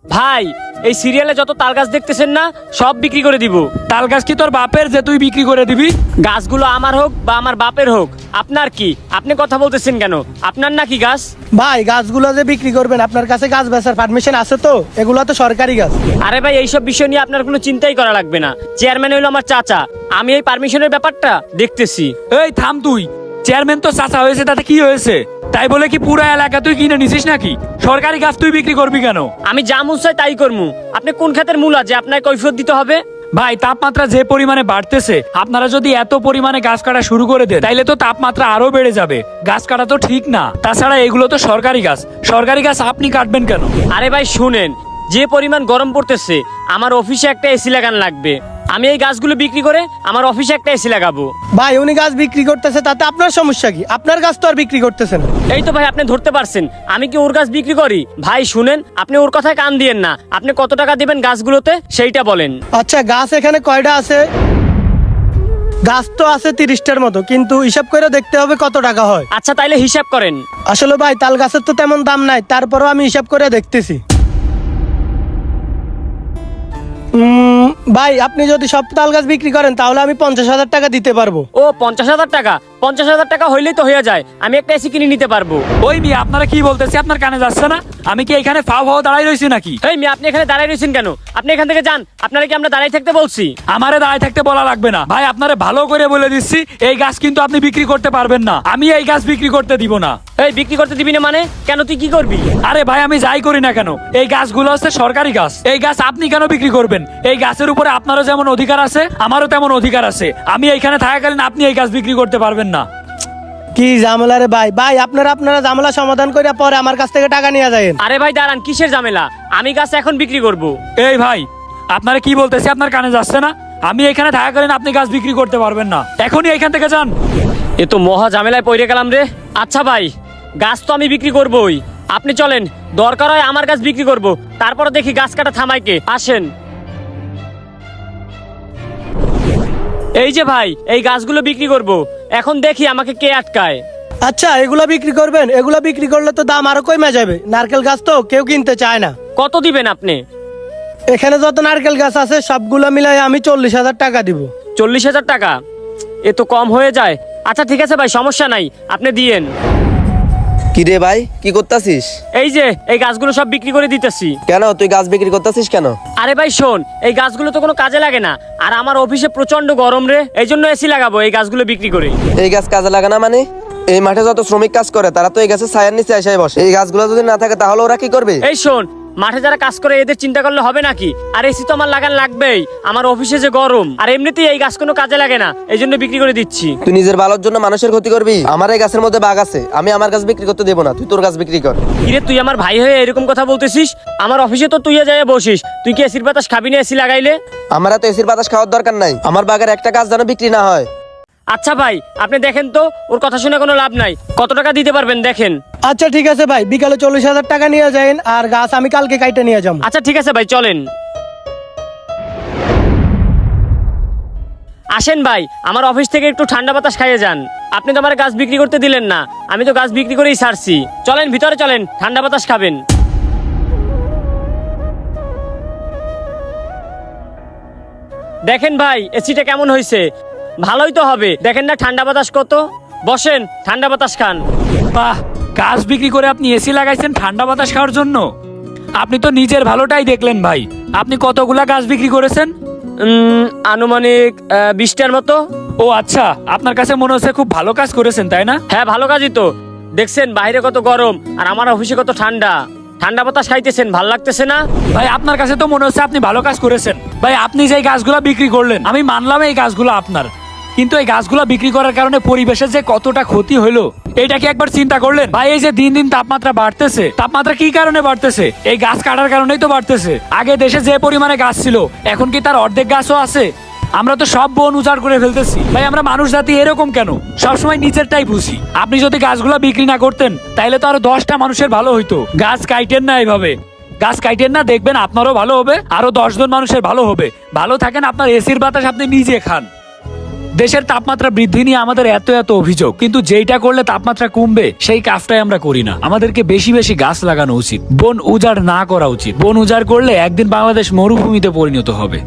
ভাই এই সিরিয়ালে যত তাল গাছ দেখতেছেন না সব বিক্রি করে দিব। তাল গাছ কি তোর বাপের যে তুই বিক্রি করে দিবি? গাছগুলো আমার হোক বা আমার বাপের হোক, আপনার কি? আপনি কথা বলতেছেন কেন? আপনার নাকি গাছ? ভাই গাছগুলো যে বিক্রি করবেন আপনার কাছে গাছ বেচার পারমিশন আছে তো? এগুলো তো সরকারি গাছ। আরে ভাই এইসব বিষয় নিয়ে আপনার কোনো চিন্তাই করা লাগবে না। চেয়ারম্যান হইলো আমার চাচা, আমি এই পারমিশনের ব্যাপারটা দেখতেছি। এই থাম তুই, চেয়ারম্যান তো চাচা হয়েছে তাতে কি হয়েছে? তাই বলে কি পুরো এলাকা তুই কিনে নিছিস নাকি? সরকারি গাছ তুই বিক্রি করবি কেন? আমি যা মন চাই তাই করমু। আপনি কোন খাতের মূলা যে আপনার কৈফিয়ত দিতে হবে? ভাই তাপমাত্রা যে পরিমাণে বাড়তেছে, আপনারা যদি এত পরিমাণে গাছ কাটা শুরু করে দেন তাইলে তো তাপমাত্রা আরো বেড়ে যাবে। গাছ কাটা তো ঠিক না। তাছাড়া এগুলো তো সরকারি গাছ, সরকারি গাছ আপনি কাটবেন কেন? আরে ভাই শুনেন, যে পরিমাণ গরম পড়তেছে আমার অফিসে একটা এসি লাগানো লাগবে। আমি এই গাছগুলো বিক্রি করে আমার অফিসে একটা এসি লাগাবো। ভাই উনি গাছ বিক্রি করতেছে তাতে আপনার সমস্যা কি? আপনার গাছ তো আর বিক্রি করতেছে না। এই তো ভাই আপনি ধরতে পারছেন, আমি কি ওর গাছ বিক্রি করি? ভাই শুনেন, আপনি ওর কথায় কান দিয়েন না। আপনি কত টাকা দিবেন গাছগুলোতে সেইটা বলেন। আচ্ছা গাছ এখানে কয়টা আছে? গাছ তো আছে 30টার মতো, কিন্তু হিসাব করে দেখতে হবে কত টাকা হয়। আচ্ছা তাইলে হিসাব করেন। আসলে ভাই তাল গাছের তো তেমন দাম নাই, তারপরও আমি হিসাব করে দেখতেছি। ভাই আপনি যদি সব তাল গাছ বিক্রি করেন তাহলে আমি 50,000 টাকা দিতে পারবো। ও 50,000 টাকা? 50,000 টাকা হইলেই তো হয়ে যায়, আমি একটা এসি কিনে নিতে পারবো। ওই মেয়ে আপনারা কি বলতেছে? আপনার কানে যাচ্ছে না? আমি কি এখানে ফাও ফাও দাঁড়াই রয়েছি নাকি? এই মেয়ে আপনি এখানে দাঁড়ায় রয়েছেন কেন? আপনি এখান থেকে যান। আপনারা কি আমরা দাঁড়াই থাকতে বলছি? আমারে দাঁড়ায় থাকতে বলা লাগবে না ভাই, আপনারে ভালো করে বলে দিচ্ছি এই গাছ কিন্তু আপনি বিক্রি করতে পারবেন না। আমি এই গাছ বিক্রি করতে দিব না। এই বিক্রি করতে দিবি না মানে? কেন, তুই কি করবি? আরে ভাই আমি যাই করি না কেন, এই গাছগুলো হচ্ছে সরকারি গাছ। এই গাছ আপনি কেন বিক্রি করবেন? এই গাছের উপরে আপনারও যেমন অধিকার আছে আমারও তেমন অধিকার আছে। আমি এইখানে থাকাকালীন আপনি এই গাছ বিক্রি করতে পারবেন না। কি ঝামেলা রে ভাই? ভাই আপনারা ঝামেলা সমাধান করে পরে আমার কাছ থেকে টাকা নিয়ে যায়। আরে ভাই দাঁড়ান, কিসের ঝামেলা? আমি গাছ এখন বিক্রি করব। এই ভাই আপনারা কি বলতেছি? আপনার কানে যাচ্ছে না? আমি এখানে থাকাকালীন আপনি গাছ বিক্রি করতে পারবেন না। এখনই এখান থেকে যান। এ তো মহা ঝামেলায় পড়ে গেলাম রে। আচ্ছা ভাই, গাছ তো আমি বিক্রি করবই, আপনি চলেন, দরকার হয় আমার গাছ বিক্রি করব, তারপর দেখি গাছ কাটা থামাই কে। আসেন। এই যে ভাই, এই গাছগুলো বিক্রি করব, এখন দেখি আমাকে কে আটকায়। আচ্ছা এগুলা বিক্রি করবেন? এগুলা বিক্রি করলে তো দাম আরো কমে যাবে। নারকেল গাছ তো কেউ কিনতে চায় না। কত দিবেন আপনি? এখানে যত নারকেল গাছ আছে সবগুলো মিলাই আমি 40,000 টাকা দিব। 40,000 টাকা? এ তো কম হয়ে যায়। আচ্ছা ঠিক আছে ভাই, সমস্যা নাই, আপনি দিয়েন। কি রে ভাই, কি করতাছিস? এই যে এই গাছগুলো সব বিক্রি করে দিতেছি। কেন তুই গাছ বিক্রি করতাছিস কেন? আরে ভাই শোন, এই গাছগুলো তো কোনো কাজে লাগে না, আর আমার অফিসে প্রচন্ড গরম রে, এই জন্য এসি লাগাবো এই গাছগুলো বিক্রি করে। এই গাছ কাজে লাগে না মানে? এই মাঠে যত শ্রমিক কাজ করে তারা তো এই গাছের ছায়ার নিচে এসে বসে। এই গাছগুলো যদি না থাকে তাহলে ওরা কি করবে? এই শোন, মাঠে যারা কাজ করে এদের চিন্তা করলে হবে নাকি? আর এসি তো আমার লাগান লাগবেই, আমার অফিসে যে গরম, আর এমনিতেই এই গাছ কোনো কাজে লাগে না, এই জন্য বিক্রি করে দিচ্ছি। তুই নিজের ভালোর জন্য মানুষের ক্ষতি করবি? আমার এই গাছের মধ্যে বাঘ আছে, আমি আমার গাছ বিক্রি করতে দেবো না। তুই তোর গাছ বিক্রি কর। কিরে তুই আমার ভাই হয়ে এরকম কথা বলতেছিস? আমার অফিসে তো তুই যাই বসিস, তুই কি এসির বাতাস খাবি না এসি লাগাইলে? আমার এত এসির বাতাস খাওয়ার দরকার নাই। আমার বাগের একটা গাছ যেন বিক্রি না হয়। আচ্ছা ভাই আপনি দেখেন তো, ওর কথা শুনে কোনো লাভ নাই, কত টাকা দিতে পারবেন দেখেন। আচ্ছা ঠিক আছে ভাই, বিকালে 40,000 টাকা নিয়ে যান, আর গাছ আমি কালকে কাইটে নিয়ে যাবো। আচ্ছা ঠিক আছে ভাই, চলেন। আসেন ভাই, আমার অফিস থেকে একটু ঠান্ডা বাতাস খাইয়ে যান। আপনি তো আমার গাছ বিক্রি করতে দিলেন না, আমি তো গাছ বিক্রি করেই ছাড়ছি। চলেন ভিতরে চলেন, ঠান্ডা বাতাস খাবেন। দেখেন ভাই এসিটা কেমন হয়েছে? ভালোই তো হবে, দেখেন না ঠান্ডা বাতাস কত। বসেন, ঠান্ডা বাতাস খান। বাহ, গাছ বিক্রি করে আপনি এসি লাগাইছেন ঠান্ডা বাতাস খাওয়ার জন্য? আপনি তো নিজের ভালোটাই দেখলেন ভাই। আপনি কতগুলা গাছ বিক্রি করেছেন? আনুমানিক 20টার মতো। ও আচ্ছা, আপনার কাছে মনে হচ্ছে খুব ভালো কাজ করেছেন তাই না? হ্যাঁ ভালো কাজই তো। দেখছেন বাইরে কত গরম আর আমার অফিসে কত ঠান্ডা, ঠান্ডা বাতাস খাইতেছেন, ভাল লাগতেছে না? ভাই আপনার কাছে তো মনে হচ্ছে আপনি ভালো কাজ করেছেন। ভাই আপনি যে গাছগুলা বিক্রি করলেন, আমি মানলাম এই গাছগুলো আপনার, কিন্তু এই গাছগুলা বিক্রি করার কারণে পরিবেশের যে কতটা ক্ষতি হলো এটা কি একবার চিন্তা করলেন? ভাই এই যে দিন দিন তাপমাত্রা বাড়তেছে, তাপমাত্রা কি কারণে বাড়তেছে? এই গাছ কাটার কারণেই তো বাড়তেছে। আগে দেশে যে পরিমাণে গাছ ছিল এখন কি তার অর্ধেক গাছও আছে? আমরা তো সব বন উজাড় করে ফেলতেছি। ভাই আমরা মানুষ জাতি এরকম কেন? সবসময় নিজেরটাই বুঝি। আপনি যদি গাছগুলা বিক্রি না করতেন তাইলে তো আরো 10টা মানুষের ভালো হইতো। গাছ কাইটেন না এইভাবে, গাছ কাইটেন না, দেখবেন আপনারও ভালো হবে, আরো 10 জন মানুষের ভালো হবে। ভালো থাকেন, আপনার এসির বাতাস আপনি নিজে খান। দেশের তাপমাত্রা বৃদ্ধি নিয়ে আমাদের এত এত অভিযোগ, কিন্তু যেইটা করলে তাপমাত্রা কমবে সেই কাজটাই আমরা করি না। আমাদেরকে বেশি বেশি গাছ লাগানো উচিত, বন উজাড় না করা উচিত। বন উজাড় করলে একদিন বাংলাদেশ মরুভূমিতে পরিণত হবে।